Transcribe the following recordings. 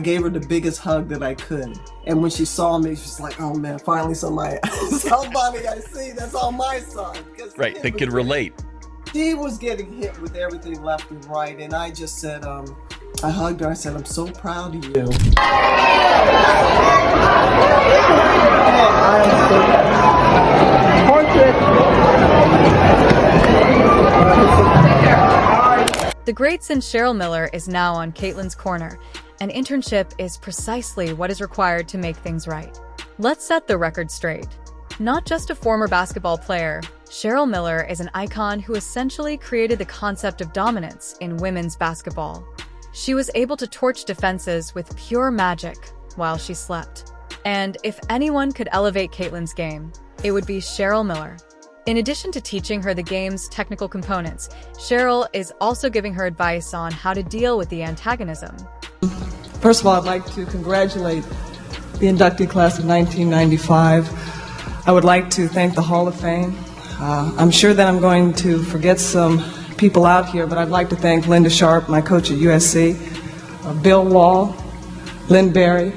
I gave her the biggest hug that I could. And when she saw me, she's like, oh man, finally somebody I see that's on my side. Right, they can relate. She was getting hit with everything left and right. And I just said, I hugged her. I said, I'm so proud of you. The great since Cheryl Miller is now on Caitlin's corner. An internship is precisely what is required to make things right. Let's set the record straight. Not just a former basketball player, Cheryl Miller is an icon who essentially created the concept of dominance in women's basketball. She was able to torch defenses with pure magic while she slept. And if anyone could elevate Caitlin's game, it would be Cheryl Miller. In addition to teaching her the game's technical components, Cheryl is also giving her advice on how to deal with the antagonism. First of all, I'd like to congratulate the inductee class of 1995. I would like to thank the Hall of Fame. I'm sure that I'm going to forget some people out here, but I'd like to thank Linda Sharp, my coach at USC, Bill Wall, Lynn Berry,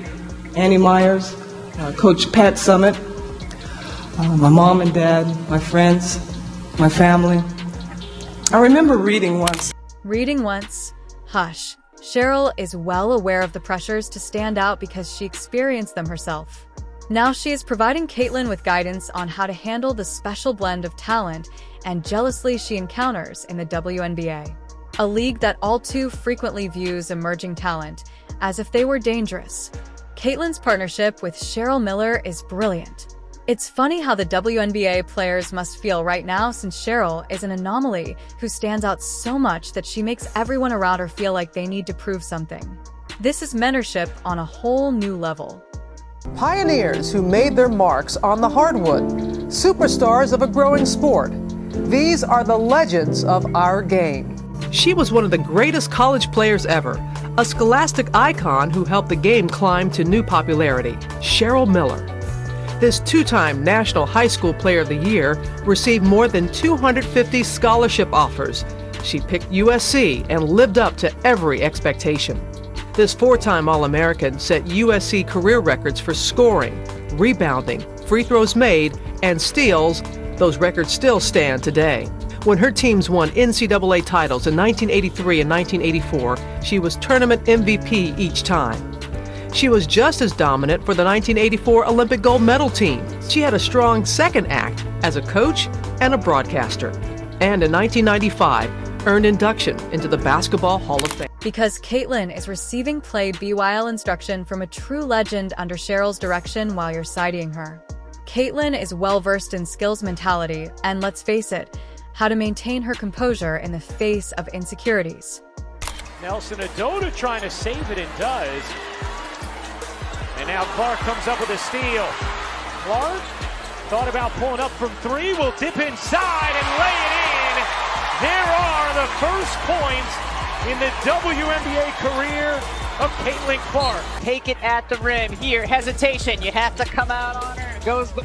Annie Myers, Coach Pat Summit, my mom and dad, my friends, my family. I remember reading once. Reading once? Hush. Cheryl is well aware of the pressures to stand out because she experienced them herself. Now she is providing Caitlin with guidance on how to handle the special blend of talent and jealousy she encounters in the WNBA, a league that all too frequently views emerging talent as if they were dangerous. Caitlin's partnership with Cheryl Miller is brilliant. It's funny how the WNBA players must feel right now since Cheryl is an anomaly who stands out so much that she makes everyone around her feel like they need to prove something. This is mentorship on a whole new level. Pioneers who made their marks on the hardwood, superstars of a growing sport. These are the legends of our game. She was one of the greatest college players ever, a scholastic icon who helped the game climb to new popularity, Cheryl Miller. This two-time National High School Player of the Year received more than 250 scholarship offers. She picked USC and lived up to every expectation. This four-time All-American set USC career records for scoring, rebounding, free throws made, and steals. Those records still stand today. When her teams won NCAA titles in 1983 and 1984, she was tournament MVP each time. She was just as dominant for the 1984 Olympic gold medal team. She had a strong second act as a coach and a broadcaster. And in 1995, earned induction into the Basketball Hall of Fame. Because Caitlin is receiving play BYL instruction from a true legend under Cheryl's direction while you're siding her. Caitlin is well-versed in skills mentality and, let's face it, how to maintain her composure in the face of insecurities. Nelson Adota trying to save it and does. And now Clark comes up with a steal. Clark thought about pulling up from three, will dip inside and lay it in. There are the first points in the WNBA career of Caitlin Clark. Take it at the rim. Here, hesitation. You have to come out on her. Goes the...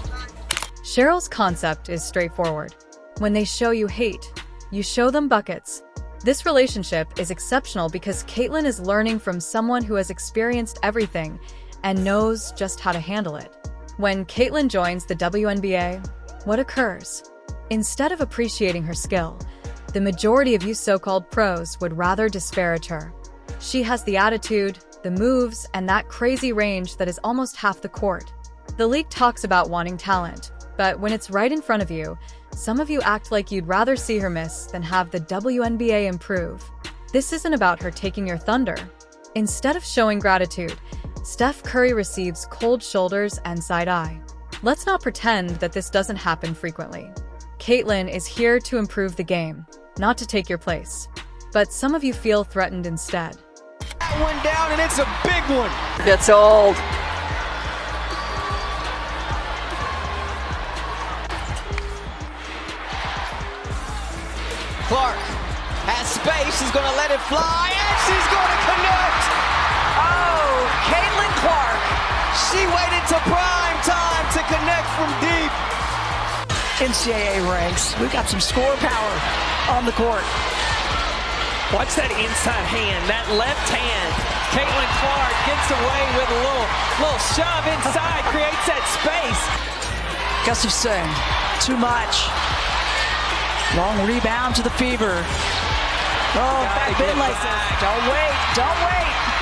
Cheryl's concept is straightforward. When they show you hate, you show them buckets. This relationship is exceptional because Caitlin is learning from someone who has experienced everything and knows just how to handle it. When Caitlin joins the WNBA, what occurs? Instead of appreciating her skill, the majority of you so-called pros would rather disparage her. She has the attitude, the moves, and that crazy range that is almost half the court. The league talks about wanting talent, but when it's right in front of you, some of you act like you'd rather see her miss than have the WNBA improve. This isn't about her taking your thunder. Instead of showing gratitude, Steph Curry receives cold shoulders and side-eye. Let's not pretend that this doesn't happen frequently. Caitlin is here to improve the game, not to take your place. But some of you feel threatened instead. That one down, and it's a big one. That's old. Clark has space. She's going to let it fly, and she's going to connect. Oh, Caitlin Clark. She waited to prime time to connect from deep. NCAA ranks. We've got some score power on the court. Watch that inside hand, that left hand. Caitlin Clark gets away with a little shove inside, creates that space. Gustafson, too much. Long rebound to the Fever. Oh, back bin like that. Don't wait.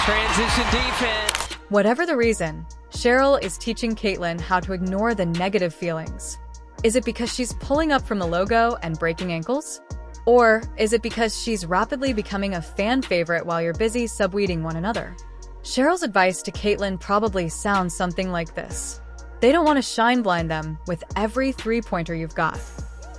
Transition defense. Whatever the reason, Cheryl is teaching Caitlin how to ignore the negative feelings. Is it because she's pulling up from the logo and breaking ankles? Or is it because she's rapidly becoming a fan favorite while you're busy subweeding one another? Cheryl's advice to Caitlin probably sounds something like this. They don't want to shine blind them with every three-pointer you've got.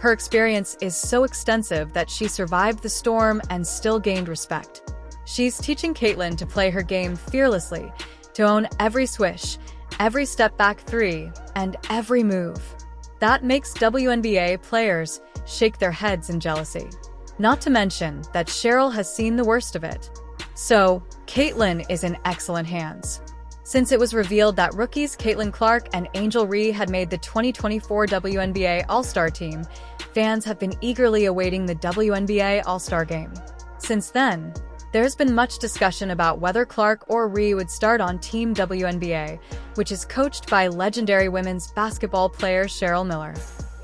Her experience is so extensive that she survived the storm and still gained respect. She's teaching Caitlin to play her game fearlessly, to own every swish, every step-back three, and every move. That makes WNBA players shake their heads in jealousy. Not to mention that Cheryl has seen the worst of it. So, Caitlin is in excellent hands. Since it was revealed that rookies Caitlin Clark and Angel Ree had made the 2024 WNBA All-Star team, fans have been eagerly awaiting the WNBA All-Star Game. Since then, there's been much discussion about whether Clark or Ree would start on Team WNBA, which is coached by legendary women's basketball player Cheryl Miller.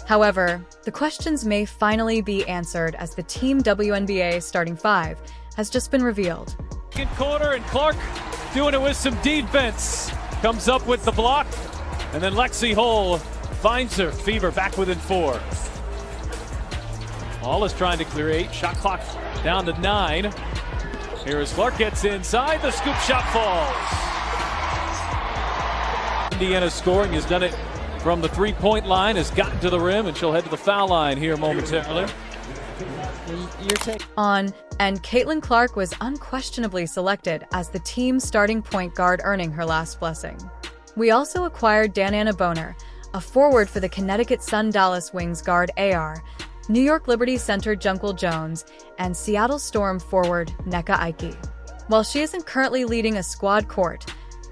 However, the questions may finally be answered as the Team WNBA starting five has just been revealed. Second quarter, and Clark doing it with some defense. Comes up with the block, and then Lexi Hull finds her. Fever back within 4. Hall is trying to create. Shot clock down to 9. Here as Clark gets inside, the scoop shot falls. Indiana scoring, has done it from the three-point line, has gotten to the rim, and she'll head to the foul line here momentarily. And Caitlin Clark was unquestionably selected as the team's starting point guard, earning her last blessing. We also acquired Dananna Boner, a forward for the Connecticut Sun Dallas Wings guard AR, New York Liberty center Junkel Jones, and Seattle Storm forward Nneka Ike. While she isn't currently leading a squad court,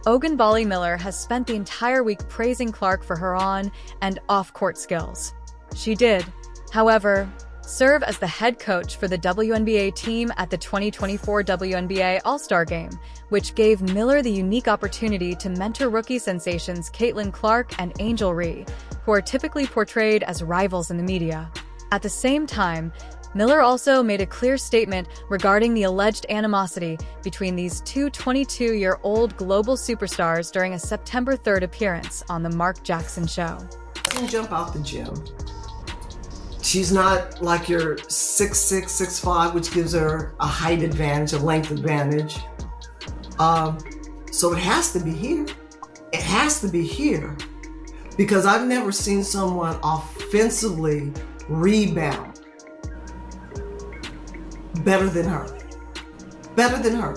Ogunbowale Miller has spent the entire week praising Clark for her on- and off-court skills. She did, however, serve as the head coach for the WNBA team at the 2024 WNBA All-Star Game, which gave Miller the unique opportunity to mentor rookie sensations Caitlin Clark and Angel Ree, who are typically portrayed as rivals in the media. At the same time, Miller also made a clear statement regarding the alleged animosity between these two 22-year-old global superstars during a September 3rd appearance on The Mark Jackson Show. Doesn't jump out the gym. She's not like your 6'6", 6'5", which gives her a height advantage, a length advantage. So it has to be here. It has to be here because I've never seen someone offensively rebound better than her. Better than her.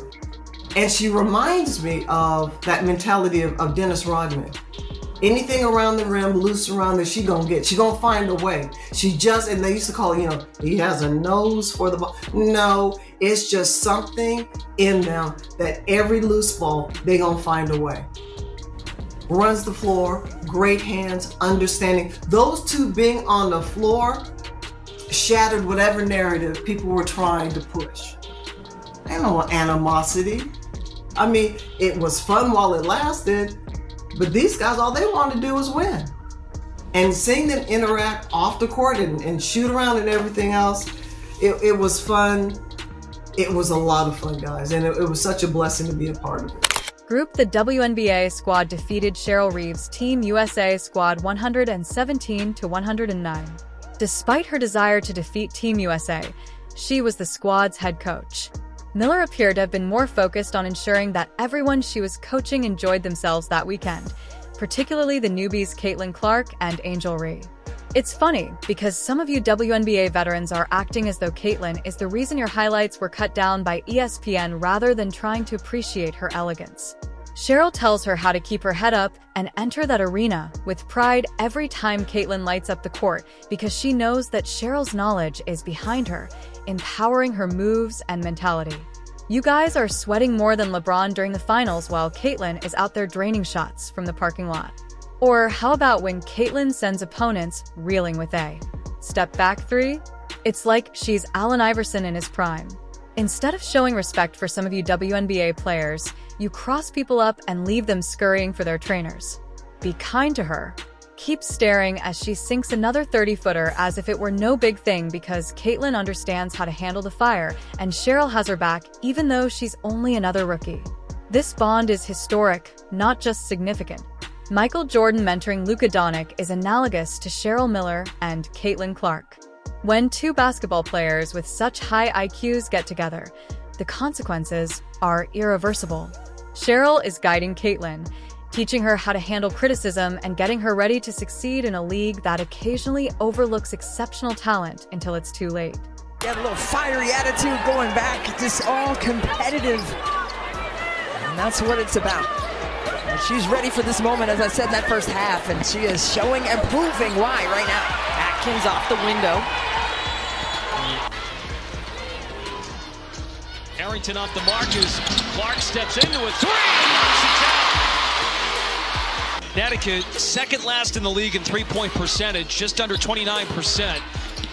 And she reminds me of that mentality of Dennis Rodman. Anything around the rim, loose around there, she gonna get. She gonna find a way. She just, and they used to call it, he has a nose for the ball. No, it's just something in them that every loose ball, they gonna find a way. Runs the floor, great hands, understanding. Those two being on the floor shattered whatever narrative people were trying to push. Ain't no animosity. I mean, it was fun while it lasted, but these guys, all they want to do is win. And seeing them interact off the court and shoot around and everything else, it was fun. It was a lot of fun, guys, and it was such a blessing to be a part of it. Group the WNBA squad defeated Cheryl Reeves' Team USA squad 117-109. Despite her desire to defeat Team USA, she was the squad's head coach. Miller appeared to have been more focused on ensuring that everyone she was coaching enjoyed themselves that weekend, particularly the newbies Caitlin Clark and Angel Ree. It's funny, because some of you WNBA veterans are acting as though Caitlin is the reason your highlights were cut down by ESPN rather than trying to appreciate her elegance. Cheryl tells her how to keep her head up and enter that arena with pride every time Caitlin lights up the court, because she knows that Cheryl's knowledge is behind her, empowering her moves and mentality. You guys are sweating more than LeBron during the finals while Caitlin is out there draining shots from the parking lot. Or how about when Caitlin sends opponents reeling with a step back three? It's like she's Allen Iverson in his prime. Instead of showing respect for some of you WNBA players, you cross people up and leave them scurrying for their trainers. Be kind to her. Keep staring as she sinks another 30-footer as if it were no big thing because Caitlin understands how to handle the fire and Cheryl has her back even though she's only another rookie. This bond is historic, not just significant. Michael Jordan mentoring Luka Doncic is analogous to Cheryl Miller and Caitlin Clark. When two basketball players with such high IQs get together, the consequences are irreversible. Cheryl is guiding Caitlin, teaching her how to handle criticism and getting her ready to succeed in a league that occasionally overlooks exceptional talent until it's too late. Got a little fiery attitude going back, just all competitive. And that's what it's about. And she's ready for this moment, as I said in that first half, and she is showing and proving why right now. Atkins off the window. Harrington off the mark as Clark steps into a three and knocks it down. Connecticut, second last in the league in three-point percentage, just under 29%.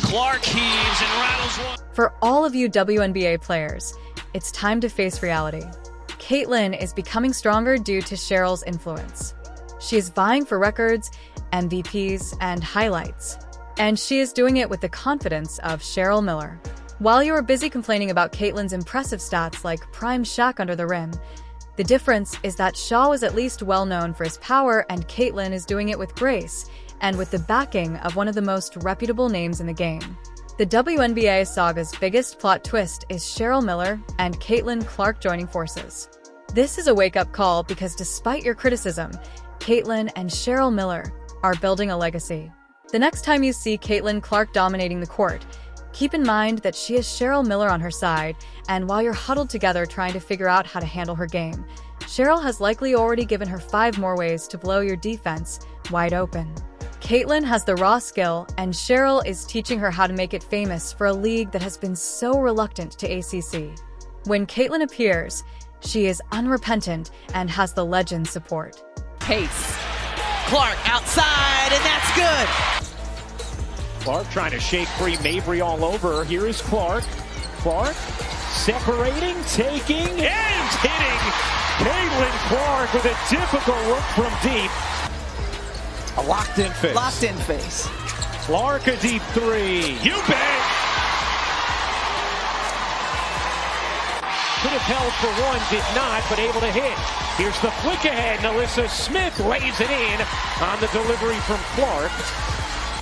Clark heaves and rattles one. For all of you WNBA players, it's time to face reality. Caitlin is becoming stronger due to Cheryl's influence. She is vying for records, MVPs, and highlights. And she is doing it with the confidence of Cheryl Miller. While you are busy complaining about Caitlin's impressive stats like prime Shaq under the rim, the difference is that Shaw was at least well known for his power and Caitlin is doing it with grace and with the backing of one of the most reputable names in the game. The WNBA saga's biggest plot twist is Cheryl Miller and Caitlin Clark joining forces. This is a wake-up call because despite your criticism, Caitlin and Cheryl Miller are building a legacy. The next time you see Caitlin Clark dominating the court, keep in mind that she has Cheryl Miller on her side, and while you're huddled together trying to figure out how to handle her game, Cheryl has likely already given her 5 more ways to blow your defense wide open. Caitlin has the raw skill, and Cheryl is teaching her how to make it famous for a league that has been so reluctant to ACC. When Caitlin appears, she is unrepentant and has the legend's support. Pace. Clark outside, and that's good. Clark trying to shake free, Mabry all over her. Here is Clark. Clark separating, taking, and hitting. Caitlin Clark with a difficult look from deep. A locked-in face. Locked-in face. Clark a deep three. You bet! Could have held for one, did not, but able to hit. Here's the flick ahead. Alyssa Smith lays it in on the delivery from Clark.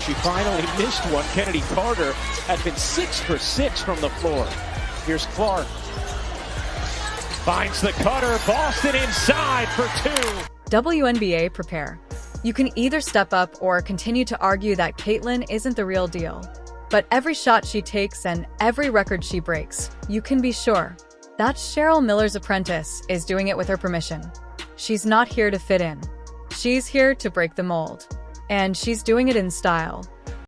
She finally missed one. Kennedy Carter had been 6 for 6 from the floor. Here's Clark. Finds the cutter. Boston inside for 2. WNBA, prepare. You can either step up or continue to argue that Caitlin isn't the real deal. But every shot she takes and every record she breaks, you can be sure that Cheryl Miller's apprentice is doing it with her permission. She's not here to fit in. She's here to break the mold. And she's doing it in style.